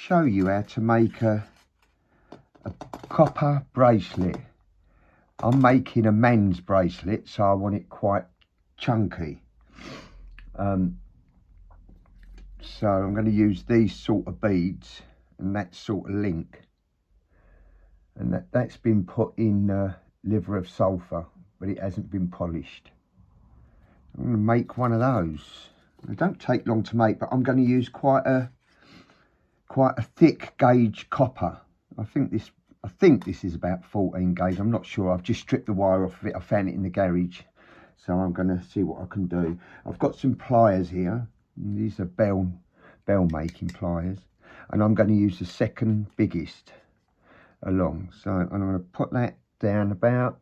show you how to make a copper bracelet. I'm making a men's bracelet, so I want it quite chunky. So I'm going to use these sort of beads and that sort of link, and that's been put in liver of sulphur, but it hasn't been polished. I'm going to make one of those. They don't take long to make, but I'm going to use quite a thick gauge copper. I think this is about 14 gauge. I'm not sure. I've just stripped the wire off of it. I found it in the garage, so I'm going to see what I can do. I've got some pliers here. These are bell making pliers, and I'm going to use the second biggest along. So I'm going to put that down about,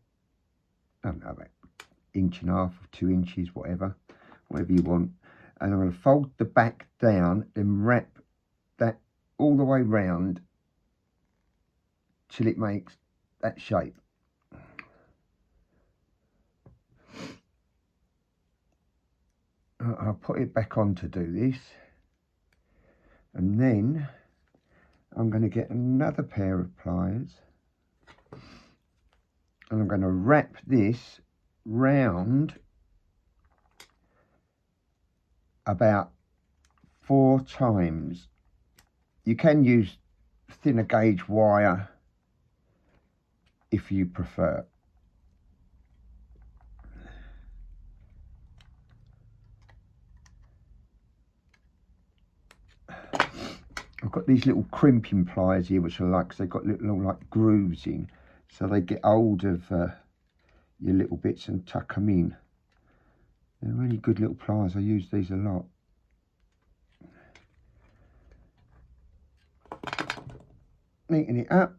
I don't know, about 1.5 inches, 2 inches, whatever you want. And I'm going to fold the back down and wrap that all the way round till it makes that shape. I'll put it back on to do this, and then I'm going to get another pair of pliers, and I'm going to wrap this round about 4 times. You can use thinner gauge wire if you prefer. I've got these little crimping pliers here, which I like because they've got little like grooves in, so they get hold of your little bits and tuck them in. They're really good little pliers. I use these a lot. Neaten it up.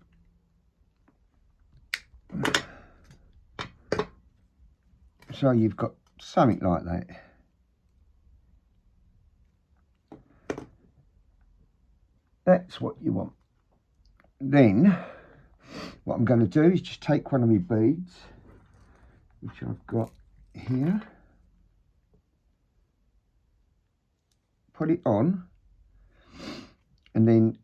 So you've got something like that. That's what you want. Then what I'm going to do is just take one of my beads, which I've got here, put it on, and then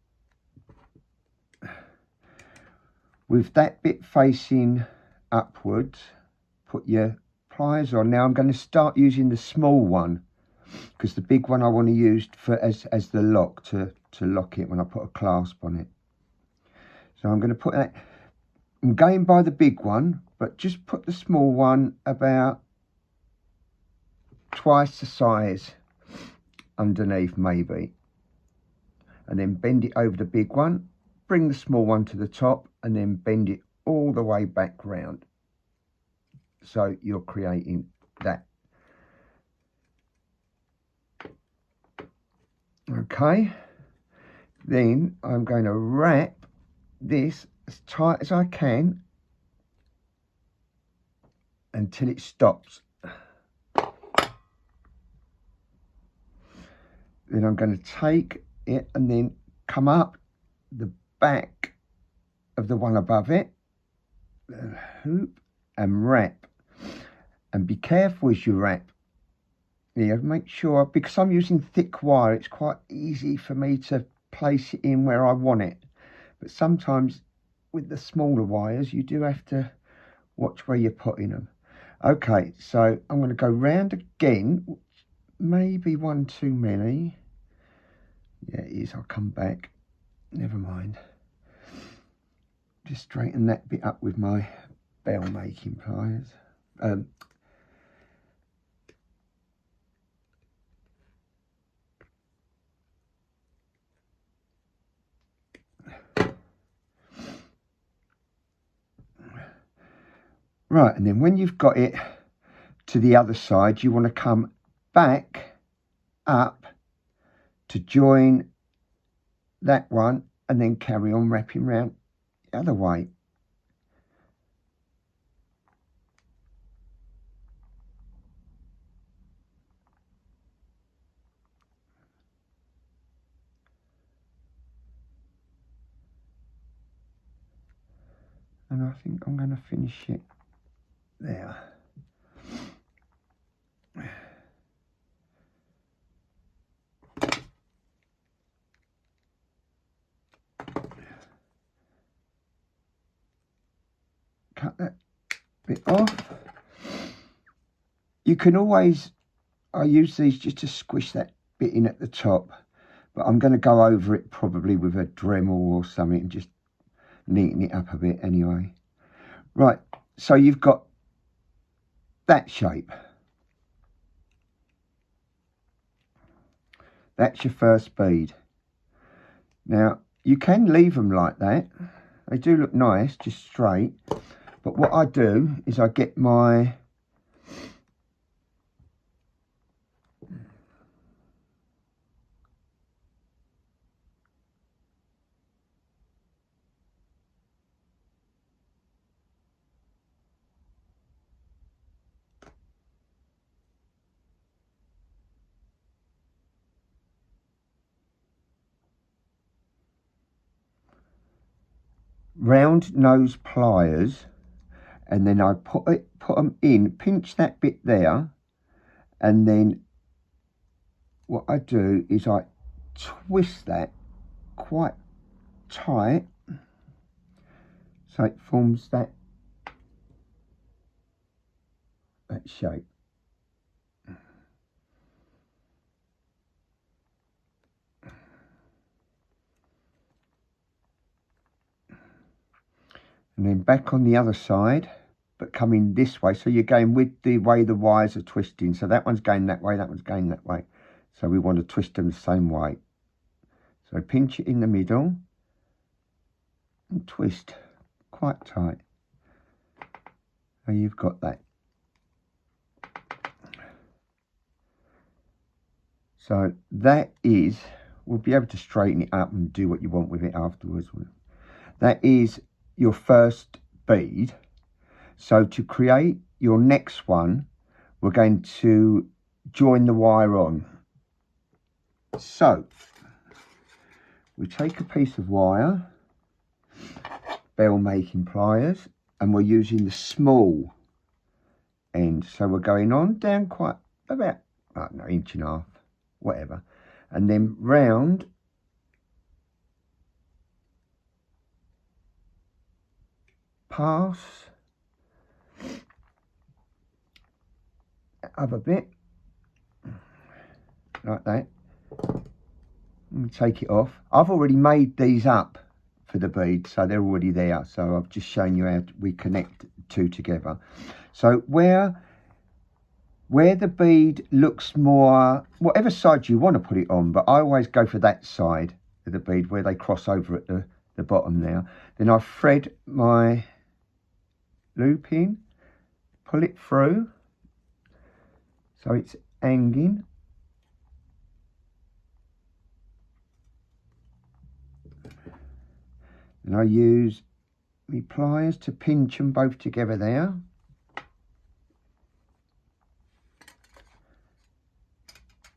with that bit facing upwards, put your pliers on. Now I'm going to start using the small one, because the big one I want to use for as the lock to lock it when I put a clasp on it. So I'm going to put that, I'm going by the big one, but just put the small one about twice the size underneath maybe, and then bend it over the big one, bring the small one to the top, and then bend it all the way back round. So you're creating that. Okay, then I'm going to wrap this as tight as I can until it stops. Then I'm going to take it and then come up the back of the one above it, hoop, and wrap. And be careful as you wrap. Yeah, make sure, because I'm using thick wire, it's quite easy for me to place it in where I want it. But sometimes with the smaller wires, you do have to watch where you're putting them. Okay, so I'm going to go round again, maybe one too many. Yeah, it is. I'll come back. Never mind. Just straighten that bit up with my bell making pliers. Right, and then when you've got it to the other side, you want to come back up to join that one, and then carry on wrapping round the other way. And I think I'm going to finish it there. cut that bit off. You can always, I use these just to squish that bit in at the top, but I'm going to go over it probably with a Dremel or something and just neaten it up a bit anyway. Right, so you've got that shape. That's your first bead. Now, you can leave them like that. They do look nice, just straight. But what I do is I get my round nose pliers, and then I put them in, pinch that bit there, and then what I do is I twist that quite tight so it forms that shape. And then back on the other side, but coming this way. So you're going with the way the wires are twisting. So that one's going that way, that one's going that way. So we want to twist them the same way. So pinch it in the middle and twist quite tight. And you've got that. So that is, we'll be able to straighten it up and do what you want with it afterwards. That is your first bead. So to create your next one, we're going to join the wire on. So we take a piece of wire, bell making pliers, and we're using the small end. So we're going on down quite about, I don't know, inch and a half, whatever, and then round pass that other bit like that, and take it off. I've already made these up for the bead, so they're already there. So I've just shown you how we connect two together. So where the bead looks more, whatever side you want to put it on, but I always go for that side of the bead where they cross over at the bottom there. Then I thread my loop in, pull it through so it's hanging. And I use my pliers to pinch them both together there.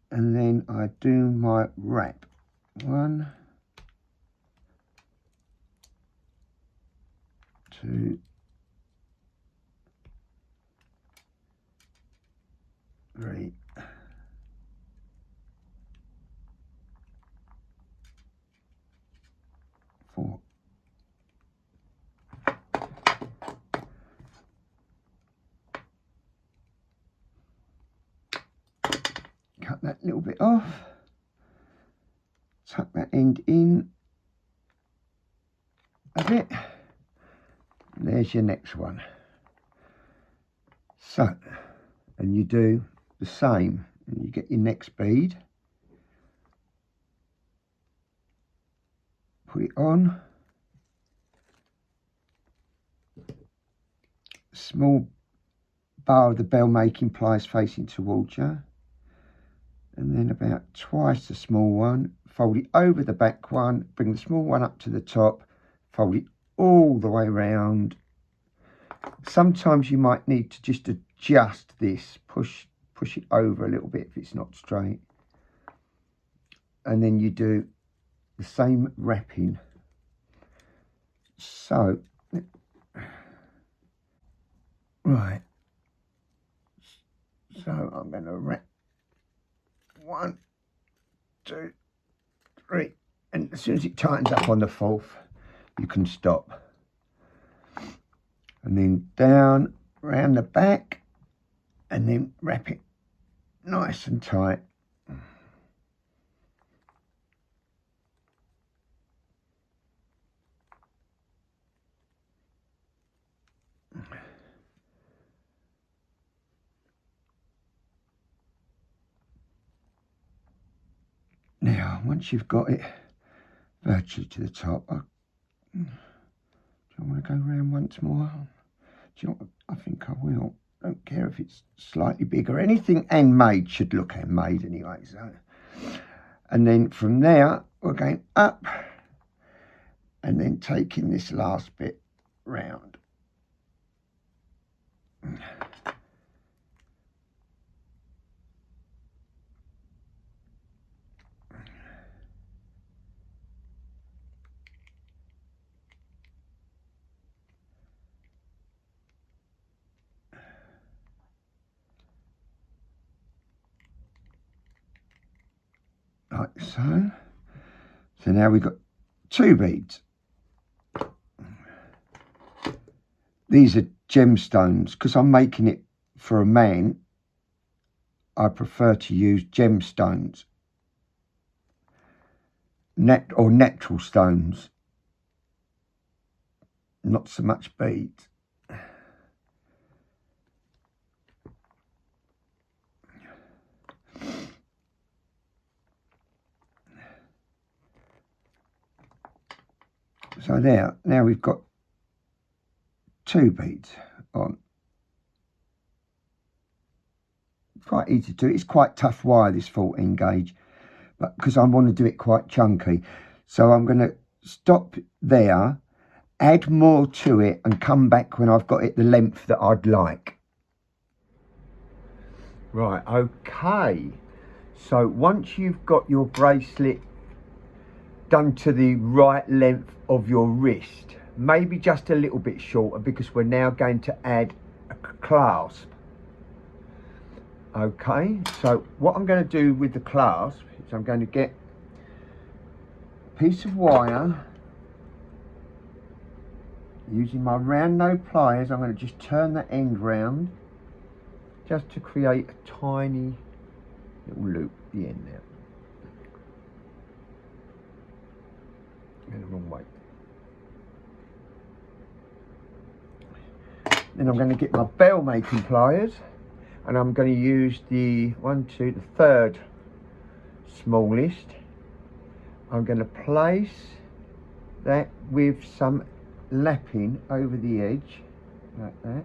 And then I do my wrap. 1, 2, 3, 4. Cut that little bit off, tuck that end in a bit, and there's your next one. So, and you do the same, and you get your next bead, put it on, small bar of the bell making pliers facing towards you, and then about twice the small one, fold it over the back one, bring the small one up to the top, fold it all the way around. Sometimes you might need to just adjust this, push it over a little bit if it's not straight, and then you do the same wrapping. So right, so I'm going to wrap 1, 2, 3, and as soon as it tightens up on the fourth, you can stop. and then down round the back, and then wrap it nice and tight. Now, once you've got it virtually to the top, do I want to go round once more? Do you know what? I think I will. Don't care if it's slightly bigger. Anything handmade should look handmade anyway. So, and then from there, we're going up and then taking this last bit round. Like so. So now we've got 2 beads. These are gemstones. Because I'm making it for a man, I prefer to use gemstones. Natural stones. Not so much beads. So there, now we've got 2 beads on. Quite easy to do. It's quite tough wire, this 14 gauge, but because I want to do it quite chunky. So I'm going to stop there, add more to it, and come back when I've got it the length that I'd like. Right, okay. So once you've got your bracelet done to the right length of your wrist, maybe just a little bit shorter, because we're now going to add a clasp. Okay, so what I'm going to do with the clasp is I'm going to get a piece of wire, using my round nose pliers. I'm going to just turn the end round just to create a tiny little loop at the end there. The wrong way. Then I'm going to get my bell making pliers, and I'm going to use the third smallest. I'm going to place that with some lapping over the edge like that,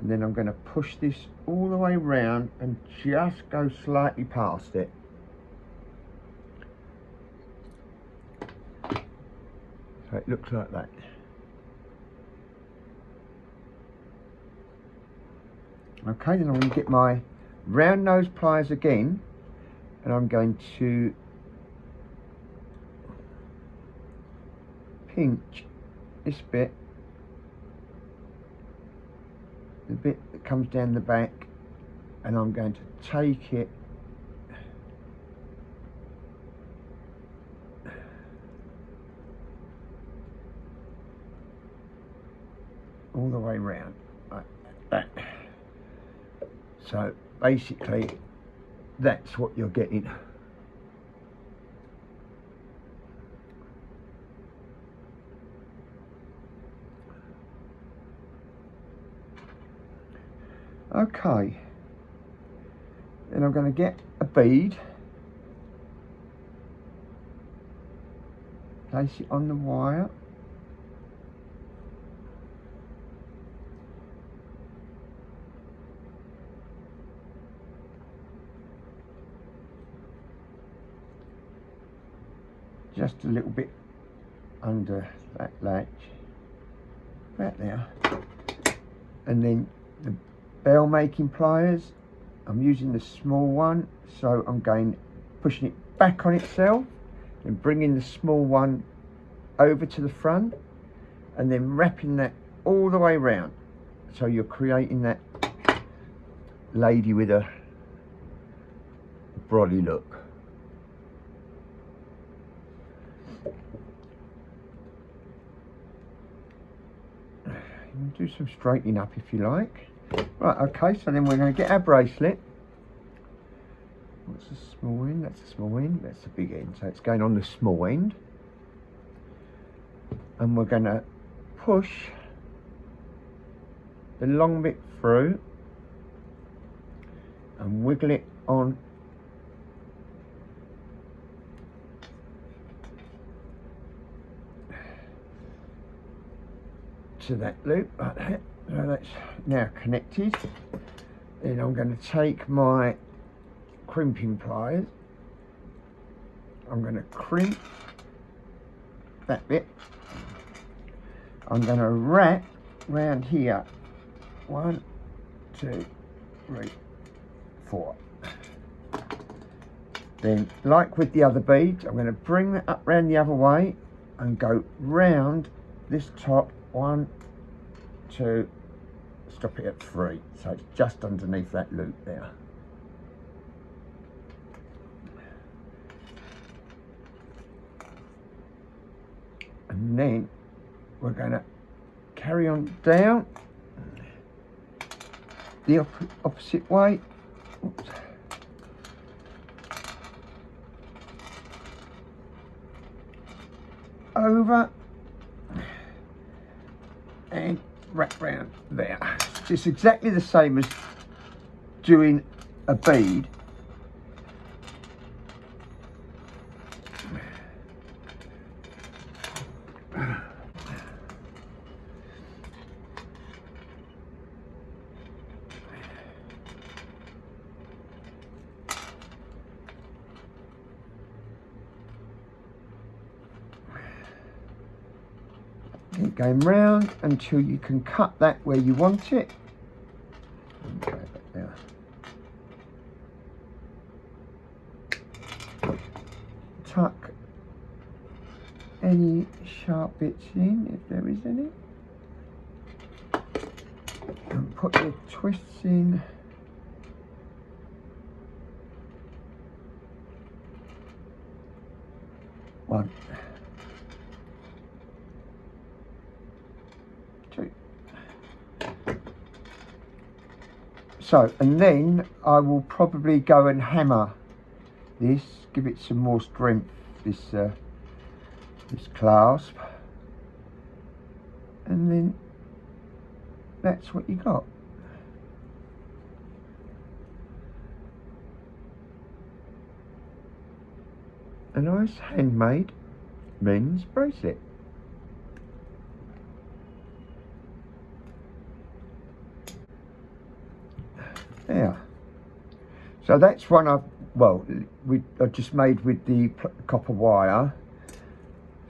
and then I'm going to push this all the way round and just go slightly past it. So it looks like that. Okay, then I'm going to get my round nose pliers again, and I'm going to pinch this bit, the bit that comes down the back, and I'm going to take it all the way round like that. So basically that's what you're getting. Okay, then I'm going to get a bead, place it on the wire, just a little bit under that latch, right there, and then the bell making pliers, I'm using the small one, so I'm going pushing it back on itself and bringing the small one over to the front, and then wrapping that all the way round, so you're creating that lady with a brolly look. do some straightening up if you like. Right, okay, so then we're going to get our bracelet. What's the small end? That's the small end, that's the big end. So it's going on the small end. And we're going to push the long bit through and wiggle it on to that loop like that. So that's now connected. Then I'm going to take my crimping pliers. I'm going to crimp that bit. I'm going to wrap round here. 1, 2, 3, 4. Then, like with the other beads, I'm going to bring that up round the other way and go round this top. 1, 2, stop it at 3. So it's just underneath that loop there. And then we're going to carry on down the opposite way. Oops. Over and wrap round there. It's exactly the same as doing a bead. Keep going round until you can cut that where you want it. Okay, there. Tuck any sharp bits in, if there is any, and put your twists in. One, 2. So, and then I will probably go and hammer this, give it some more strength, this clasp, and then that's what you got. A nice handmade men's bracelet. There. So that's one I just made with the copper wire.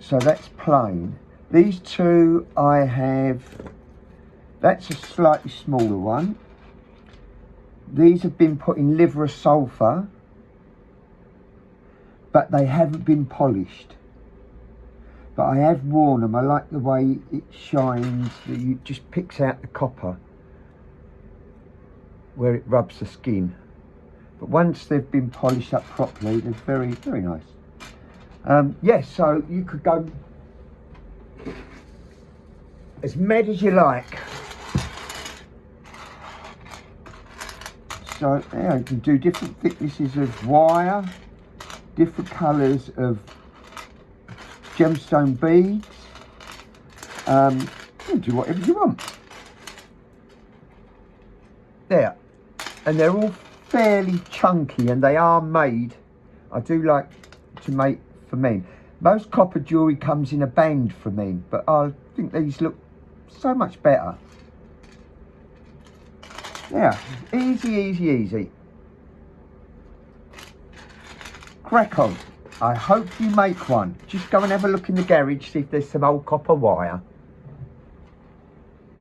So that's plain. These two I have, that's a slightly smaller one. These have been put in liver of sulphur, but they haven't been polished. But I have worn them. I like the way it shines. It just picks out the copper where it rubs the skin. But once they've been polished up properly, they're very, very nice. Yes, so you could go as mad as you like. So yeah, you can do different thicknesses of wire, different colours of gemstone beads. You can do whatever you want. There, and they're all fairly chunky, and they are made. I do like to make for men. Most copper jewellery comes in a band for men, but I think these look so much better. Yeah, easy, easy, easy. Crack on. I hope you make one. Just go and have a look in the garage, see if there's some old copper wire.